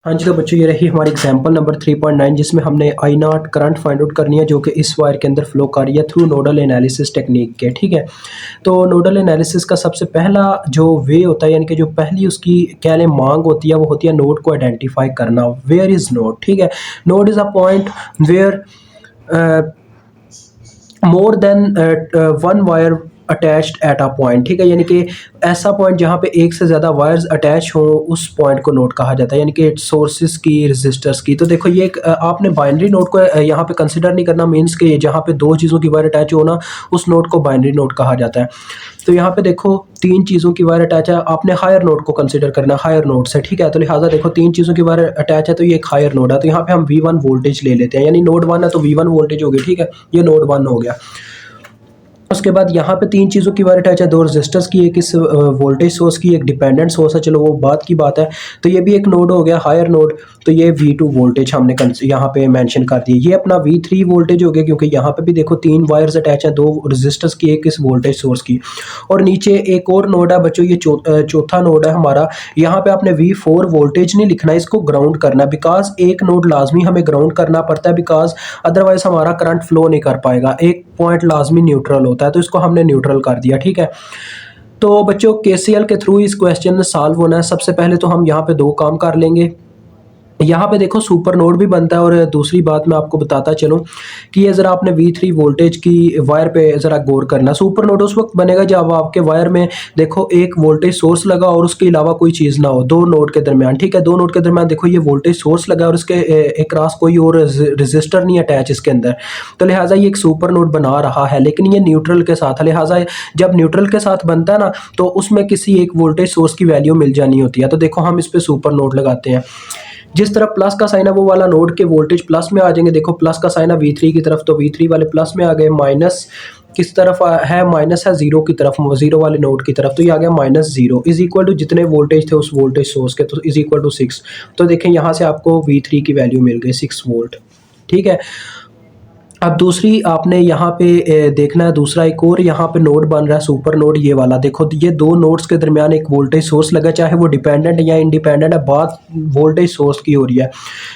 हाँ जी, तो बच्चों ये रही हमारी एग्जांपल नंबर 3.9 जिसमें हमने आई नॉट करंट फाइंड आउट करनी है जो कि इस वायर के अंदर फ्लो कर रही है थ्रू नोडल एनालिसिस टेक्निक के। ठीक है, तो नोडल एनालिसिस का सबसे पहला जो वे होता है यानी कि जो पहली उसकी कह लें मांग होती है वो होती है नोड को आइडेंटिफाई करना। Where is node? ठीक है, node is a point where more than one wire attached at a point. ठीक है, यानी कि ऐसा पॉइंट जहाँ पे एक से ज़्यादा वायर्स अटैच हों उस पॉइंट को नोड कहा जाता है, यानी कि सोर्सेज की, रजिस्टर्स की। तो देखो ये एक आपने बाइनरी नोड को यहाँ पे कंसिडर नहीं करना, मीन्स कि जहाँ पे दो चीज़ों की वायर अटैच हो ना उस नोड को बाइनरी नोड कहा जाता है। तो यहाँ पे देखो तीन चीज़ों की वायर अटैच है, आपने हायर नोड को कंसिडर करना, हायर नोड से। ठीक है, तो लिहाजा देखो तीन चीज़ों की वायर अटैच है तो ये एक हायर नोड है, तो यहाँ पे हम V1 वोल्टेज ले लेते हैं, यानी नोड 1 है तो V1 वोल्टेज होगी। ठीक है, ये नोड 1 हो गया। उसके बाद यहाँ पे तीन चीज़ों की वायर अटैच है, दो रेजिस्टर्स की, एक इस वोल्टेज सोर्स की, एक डिपेंडेंट सोर्स है, चलो वो बात की बात है। तो ये भी एक नोड हो गया, हायर नोड। तो ये V2 वोल्टेज हमने यहाँ पे मेंशन कर दिया। ये अपना V3 वोल्टेज हो गया क्योंकि यहाँ पे भी देखो तीन वायर्स अटैच हैं, दो रेजिस्टर्स की, एक इस वोल्टेज सोर्स की। और नीचे एक और नोड है बच्चों, ये चौथा नोड है हमारा। यहाँ पे आपने V4 वोल्टेज नहीं लिखना, इसको ग्राउंड करना, बिकॉज एक नोड लाजमी हमें ग्राउंड करना पड़ता है, बिकॉज अदरवाइज हमारा करंट फ्लो नहीं कर पाएगा। एक पॉइंट लाजमी न्यूट्रल होता है तो इसको हमने न्यूट्रल कर दिया। ठीक है, तो बच्चों केसीएल के थ्रू इस क्वेश्चन में सॉल्व होना है। सबसे पहले तो हम यहाँ पे दो काम कर लेंगे। यहाँ पे देखो सुपर नोड भी बनता है, और दूसरी बात मैं आपको बताता चलूँ कि ये ज़रा आपने V3 वोल्टेज की वायर पे ज़रा गौर करना। सुपर नोड उस वक्त बनेगा जब आपके वायर में देखो एक वोल्टेज सोर्स लगा और उसके अलावा कोई चीज़ ना हो दो नोड के दरमियान। ठीक है, दो नोड के दरमियान देखो ये वोल्टेज सोर्स लगा और उसके एक क्रॉस कोई और रजिस्टर नहीं अटैच इसके अंदर, तो लिहाजा ये एक सुपर नोड बना रहा है, लेकिन ये न्यूट्रल के साथ है। लिहाजा जब न्यूट्रल के साथ बनता है ना तो उसमें किसी एक वोल्टेज सोर्स की वैल्यू मिल जानी होती है। तो देखो हम इस पर सुपर नोड लगाते हैं। जिस तरफ प्लस का साइन है वो वाला नोड के वोल्टेज प्लस में आ जाएंगे। देखो प्लस का साइन है V3 की तरफ तो V3 वाले प्लस में आ गए, माइनस किस तरफ है, माइनस है जीरो की तरफ, जीरो वाले नोड की तरफ, तो ये आ गया -0 इज इक्वल टू जितने वोल्टेज थे उस वोल्टेज सोर्स के, तो इज इक्वल टू 6। तो देखें यहाँ से आपको V3 की वैल्यू मिल गई 6 वोल्ट। ठीक है, अब दूसरी आपने यहाँ पे देखना है, दूसरा एक और यहाँ पे नोड बन रहा है सुपर नोड, ये वाला देखो ये दो नोड्स के दरमियान एक वोल्टेज सोर्स लगा, चाहे वो डिपेंडेंट या इंडिपेंडेंट है, बात वोल्टेज सोर्स की हो रही है।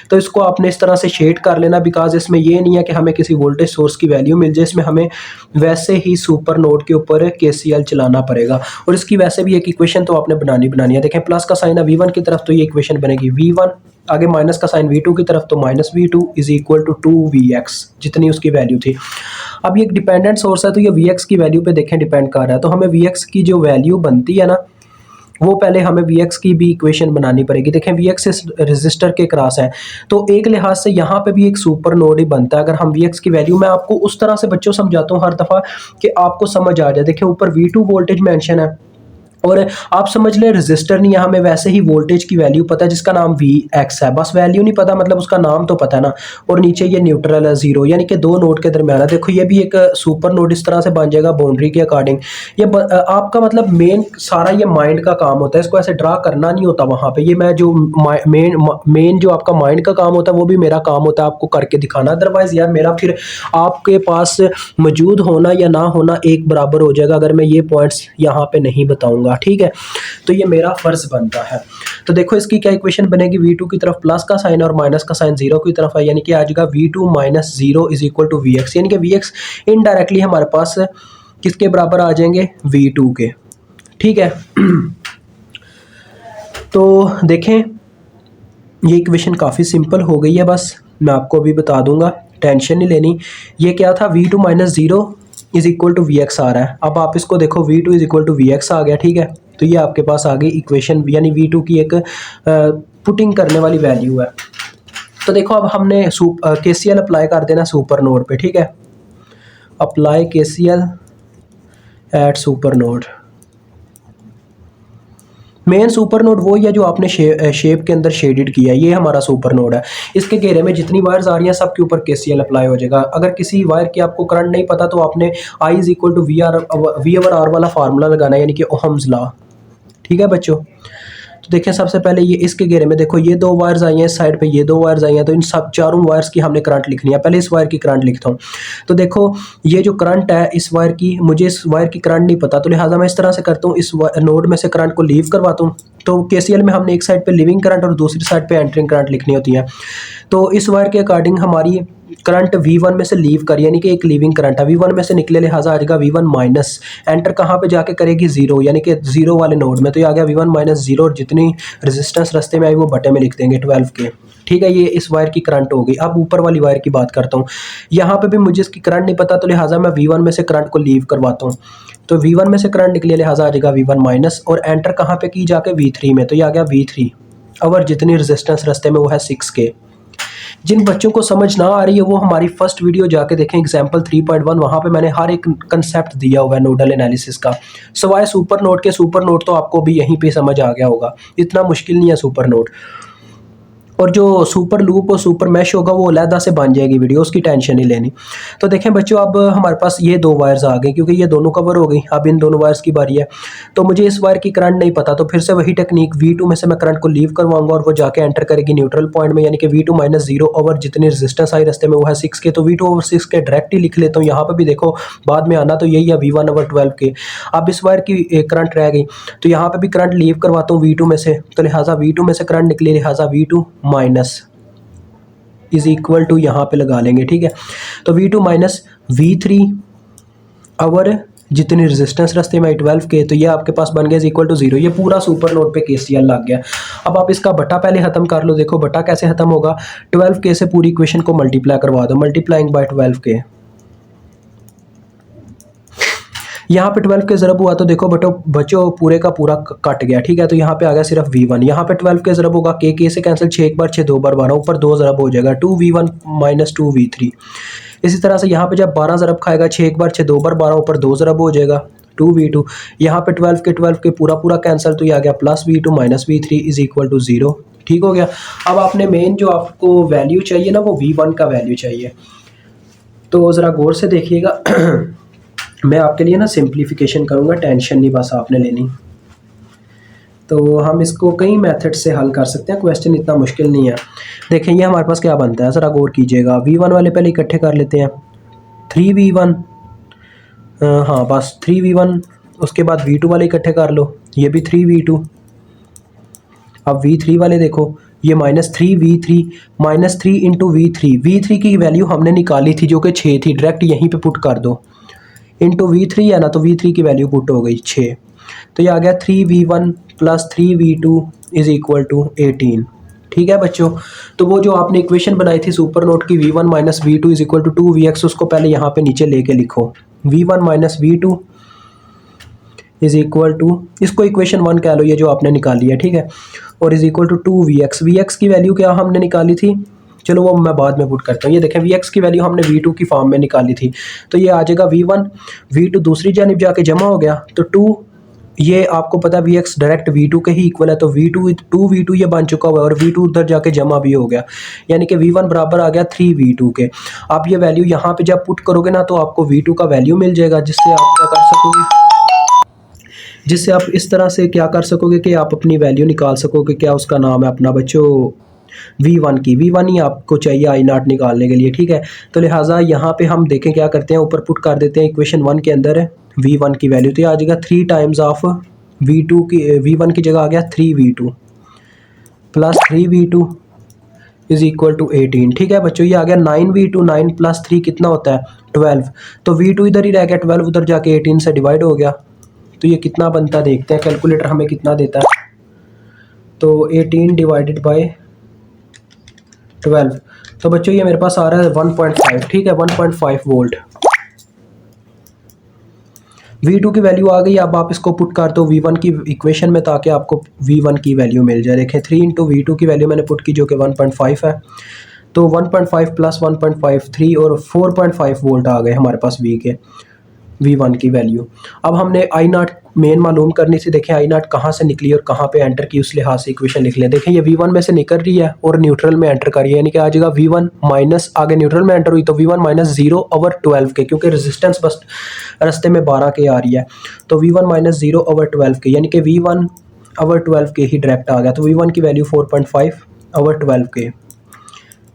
तो इसको आपने इस तरह से शेड कर लेना, बिकॉज इसमें ये नहीं है कि हमें किसी वोल्टेज सोर्स की वैल्यू मिल जाए, इसमें हमें वैसे ही सुपर नोड के ऊपर KCL चलाना पड़ेगा। और इसकी वैसे भी एक इक्वेशन तो आपने बनानी है। देखें प्लस का साइन है V1 की तरफ तो ये इक्वेशन बनेगी V1, आगे माइनस का साइन V2 की तरफ तो -V2 is equal to 2Vx, जितनी उसकी वैल्यू थी। अब ये एक डिपेंडेंट सोर्स है तो ये Vx की वैल्यू पे देखें डिपेंड कर रहा है, तो हमें Vx की जो वैल्यू बनती है ना वो पहले हमें Vx की भी इक्वेशन बनानी पड़ेगी। देखें Vx इस रजिस्टर के क्रॉस है तो एक लिहाज से यहाँ पे भी एक सुपर नोड ही बनता है। अगर हम Vx की वैल्यू, मैं आपको उस तरह से बच्चों समझाता हूँ हर दफ़ा कि आपको समझ आ जाए। देखिए ऊपर V2 वोल्टेज मेंशन है और आप समझ लें रजिस्टर नहीं है, हमें वैसे ही वोल्टेज की वैल्यू पता है जिसका नाम Vx है, बस वैल्यू नहीं पता, मतलब उसका नाम तो पता है ना। और नीचे ये न्यूट्रल है 0, यानी कि दो नोड के दरमियान है। देखो ये भी एक सुपर नोड इस तरह से बन जाएगा बाउंड्री के अकॉर्डिंग। ये आपका मतलब मेन सारा ये माइंड का काम होता है, इसको ऐसे ड्रा करना नहीं होता वहाँ पे। ये मैं जो मेन जो आपका माइंड का काम होता है वो भी मेरा काम होता है आपको करके दिखाना। अदरवाइज यार मेरा फिर आपके पास मौजूद होना या ना होना एक बराबर हो जाएगा अगर मैं ये पॉइंट्स यहाँ पे नहीं बताऊंगा। ठीक है, तो ये मेरा फर्ज बनता है। तो देखो इसकी क्या इक्वेशन बनेगी, V2 की तरफ प्लस का साइन और माइनस का साइन 0 की तरफ है, यानी कि आ जाएगा V2 - 0 is equal to Vx, यानी कि Vx इनडायरेक्टली हमारे पास किसके बराबर आ जाएंगे, V2 के। ठीक है, तो देखें ये इक्वेशन काफ़ी सिंपल हो गई है, बस मैं आपको अभी बता दूंगा, टेंशन नहीं लेनी। ये क्या था, V2 - 0 is equal to Vx आ रहा है। अब आप इसको देखो V2 is equal to Vx आ गया। ठीक है, तो ये आपके पास आ गई इक्वेशन, यानी V2 की एक पुटिंग करने वाली वैल्यू है। तो देखो अब हमने KCL अप्लाई कर देना सुपर नोड पे। ठीक है, apply KCL at super node. Main super node वो ही है जो आपने शेप के अंदर शेडेड किया है, ये हमारा सुपर नोड है। इसके घेरे में जितनी वायर्स आ रही हैं सब के ऊपर KCL अप्लाई हो जाएगा। अगर किसी वायर की आपको करंट नहीं पता तो आपने I is equal to V/R वाला फार्मूला लगाना है, यानी कि ओहम्स लॉ। ठीक है बच्चों, तो देखें सबसे पहले ये इसके घेरे में देखो ये दो वायर्स आई हैं, इस साइड पे ये दो वायर्स आई हैं, तो इन सब चारों वायर्स की हमने करंट लिखनी है। पहले इस वायर की करंट लिखता हूँ। तो देखो ये जो करंट है इस वायर की, मुझे इस वायर की करंट नहीं पता, तो लिहाजा मैं इस तरह से करता हूँ, इस नोड में से करंट को लीव करवाता हूँ। तो केसीएल में हमने एक साइड पे लिविंग करंट और दूसरी साइड पे एंटरिंग करंट लिखनी होती है। तो इस वायर के अकॉर्डिंग हमारी करंट V1 में से लीव करी, यानी कि एक लीविंग करंट है, V1 में से निकले, लिहाजा आ जाएगा V1 माइनस, एंटर कहाँ पे जाके करेगी 0, यानी कि 0 वाले नोड में। तो ये आ गया V1 माइनस 0 और जितनी रेजिस्टेंस रास्ते में आई वो बटे में लिख देंगे 12 के। ठीक है, ये इस वायर की करंट हो गई। अब ऊपर वाली वायर की बात करता हूँ। यहाँ पे भी मुझे इसकी करंट नहीं पता, तो लिहाजा मैं V1 में से करंट को लीव करवाता हूँ। तो V1 में से करंट निकली, लिहाजा आ जाएगा V1 माइनस, और एंटर कहाँ पे की जाके V3 में। तो ये आ गया V3 और जितनी रेजिस्टेंस रास्ते में वो है 6K। जिन बच्चों को समझ ना आ रही है वो हमारी फर्स्ट वीडियो जाके देखें, एग्जाम्पल 3.1, वहाँ पे मैंने हर एक कंसेप्ट दिया हुआ है नोडल एनालिसिस का। सवाए सुपर नोड के, सुपर नोड तो आपको भी यहीं पे समझ आ गया होगा, इतना मुश्किल नहीं है सुपर नोड। और जो सुपर लूप और सुपर मैश होगा वो अलहदा से बन जाएगी वीडियो, उसकी टेंशन नहीं लेनी। तो देखें बच्चों, अब हमारे पास ये दो वायर्स आ गई, क्योंकि ये दोनों कवर हो गई। अब इन दोनों वायर्स की बारी है। तो मुझे इस वायर की करंट नहीं पता, तो फिर से वही टेक्निक, V2 में से मैं करंट को लीव करवाऊंगा और वो जाके एंटर करेगी न्यूट्रल पॉइंट में, यानी कि V2 माइनस 0 ओवर जितनी रेजिस्टेंस आई रास्ते में वो है 6K। तो V2 ओवर 6K डायरेक्ट ही लिख लेता हूँ। यहाँ पर भी देखो बाद में आना, तो यही है V1 ओवर 12K। अब इस वायर की करंट रह गई, तो यहाँ पर भी करंट लीव करवाता हूँ V2 में से, तो लिहाजा V2 में से करंट निकली, लिहाजा V2 minus is equal to यहाँ पे लगा लेंगे। ठीक है, तो V2 माइनस V3 और जितनी रेजिस्टेंस रास्ते में 12K, तो ये आपके पास बन गया इज इक्वल टू 0। ये पूरा सुपर नोड पे KCL लग गया। अब आप इसका बटा पहले खत्म कर लो। देखो बटा कैसे खत्म होगा, 12K से पूरी इक्वेशन को मल्टीप्लाई करवा दो, मल्टीप्लाइंग बाय 12K। यहाँ पे 12 के ज़रब हुआ, तो देखो बच्चों पूरे का पूरा कट गया। ठीक है, तो यहाँ पे आ गया सिर्फ V1। यहाँ पे 12 के ज़रब होगा, K से कैंसिल, 6 एक बार 6 दो बार 12, ऊपर 2 ज़रब हो जाएगा 2V1 माइनस 2V3। इसी तरह से यहाँ पे जब 12 ज़रब खाएगा, 6 एक बार 6 दो बार 12, ऊपर 2 ज़रब हो जाएगा 2V2। यहाँ पे 12 के पूरा पूरा कैंसिल, तो ये आ गया plus V2 minus V3 is equal to 0। ठीक हो गया। अब आपने मेन जो आपको वैल्यू चाहिए ना, वो V1 का वैल्यू चाहिए। तो ज़रा गौर से देखिएगा। मैं आपके लिए ना सिंप्लीफिकेशन करूँगा, टेंशन नहीं बस आपने लेनी। तो हम इसको कई मेथड से हल कर सकते हैं, क्वेश्चन इतना मुश्किल नहीं है। देखें ये हमारे पास क्या बनता है, ज़रा गौर कीजिएगा। V1 वाले पहले इकट्ठे कर लेते हैं, 3V1, हाँ बस 3V1। उसके बाद V2 वाले इकट्ठे कर लो, ये भी 3V2। अब V3 वाले देखो, ये minus 3V3, minus 3 into V3 की वैल्यू हमने निकाली थी जो कि 6 थी, डायरेक्ट यहीं पे पुट कर दो, इंटू V3 है ना, तो V3 की वैल्यू पुट हो गई 6। तो ये आ गया 3V1 plus 3V2 is equal to 18। ठीक है बच्चों, तो वो जो आपने इक्वेशन बनाई थी सुपर नोड की V1 minus V2 is equal to 2Vx, उसको पहले यहाँ पे नीचे लेके लिखो, V1 minus V2 is equal to, इसको इक्वेशन 1 कह लो, ये जो आपने निकाली है। ठीक है, और is equal to 2Vx। Vx की वैल्यू क्या हमने निकाली थी, चलो वो मैं बाद में पुट करता हूँ। ये देखें Vx की वैल्यू हमने V2 की फॉर्म में निकाली थी, तो ये आ जाएगा V1, V2 दूसरी जानिब जाके जमा हो गया, तो 2, ये आपको पता है Vx डायरेक्ट V2 के ही इक्वल है, तो V2 2V2 ये बन चुका हुआ है, और V2 उधर जाके जमा भी हो गया, यानी कि V1 बराबर आ गया 3V2 के। आप ये वैल्यू यहाँ पे जब पुट करोगे ना, तो आपको V2 का वैल्यू मिल जाएगा, जिससे आप क्या कर सकोगे, जिससे आप इस तरह से क्या कर सकोगे कि आप अपनी वैल्यू निकाल सकोगे। क्या उसका नाम है अपना बच्चों, V1 की, V1 ही आपको चाहिए I0 निकालने के लिए। ठीक है, तो लिहाजा यहाँ पे हम देखें क्या करते हैं, ऊपर पुट कर देते हैं इक्वेशन 1 के अंदर V1 की वैल्यू, तो ये आ जाएगा 3 टाइम्स ऑफ V2 की, V1 की जगह आ गया 3V2 plus 3V2 is equal to 18। ठीक है बच्चों, ये आ गया 9V2, 9 प्लस 3 कितना होता है 12, तो V2 इधर ही रह गया, 12 उधर जाके 18 से डिवाइड हो गया, तो ये कितना बनता है देखते हैं, कैलकुलेटर हमें कितना देता है। तो 18 डिवाइडेड बाय 12, तो बच्चों ये मेरे पास आ रहा है 1.5। ठीक है, 1.5 वोल्ट। V2 की वैल्यू आ गई। अब आप इसको पुट कर दो V1 की इक्वेशन में, ताकि आपको V1 की वैल्यू मिल जाए। देखें 3 इंटू V2 की वैल्यू मैंने पुट की जो कि 1.5 है, तो 1.5 प्लस 1.5 3 और 4.5 वोल्ट आ गए हमारे पास V1 की वैल्यू। अब हमने I0 मेन मालूम करनी थी। देखें I0 कहाँ से निकली और कहाँ पे एंटर की, उस लिहाज से इक्वेशन लिख लें। देखें ये V1 में से निकल रही है और न्यूट्रल में एंटर कर रही है, यानी कि आ जाएगा V1 माइनस, आगे न्यूट्रल में एंटर हुई तो V1 माइनस 0 ओवर 12 के, क्योंकि रेजिस्टेंस बस रास्ते में 12 के आ रही है, तो V1 माइनस 0 ओवर 12 के, यानी कि V1 ओवर 12 के ही डायरेक्ट आ गया। तो V1 की वैल्यू 4.5 ओवर 12 के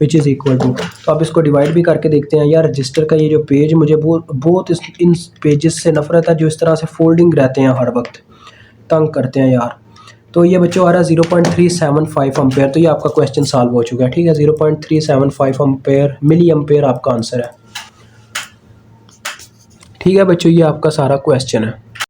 विच इज़ इक्वल टू, तो आप इसको डिवाइड भी करके देखते हैं। यार रजिस्टर का ये जो पेज, मुझे बहुत इन पेजेस से नफरत है जो इस तरह से फोल्डिंग रहते हैं, हर वक्त तंग करते हैं यार। तो ये बच्चों आ रहा है 0.375 अम्पेयर। तो ये आपका क्वेश्चन सॉल्व हो चुका है, ठीक है। 0.375 अम्पेयर मिली अम्पेयर आपका आंसर है, ठीक है बच्चों। ये आपका सारा क्वेश्चन है।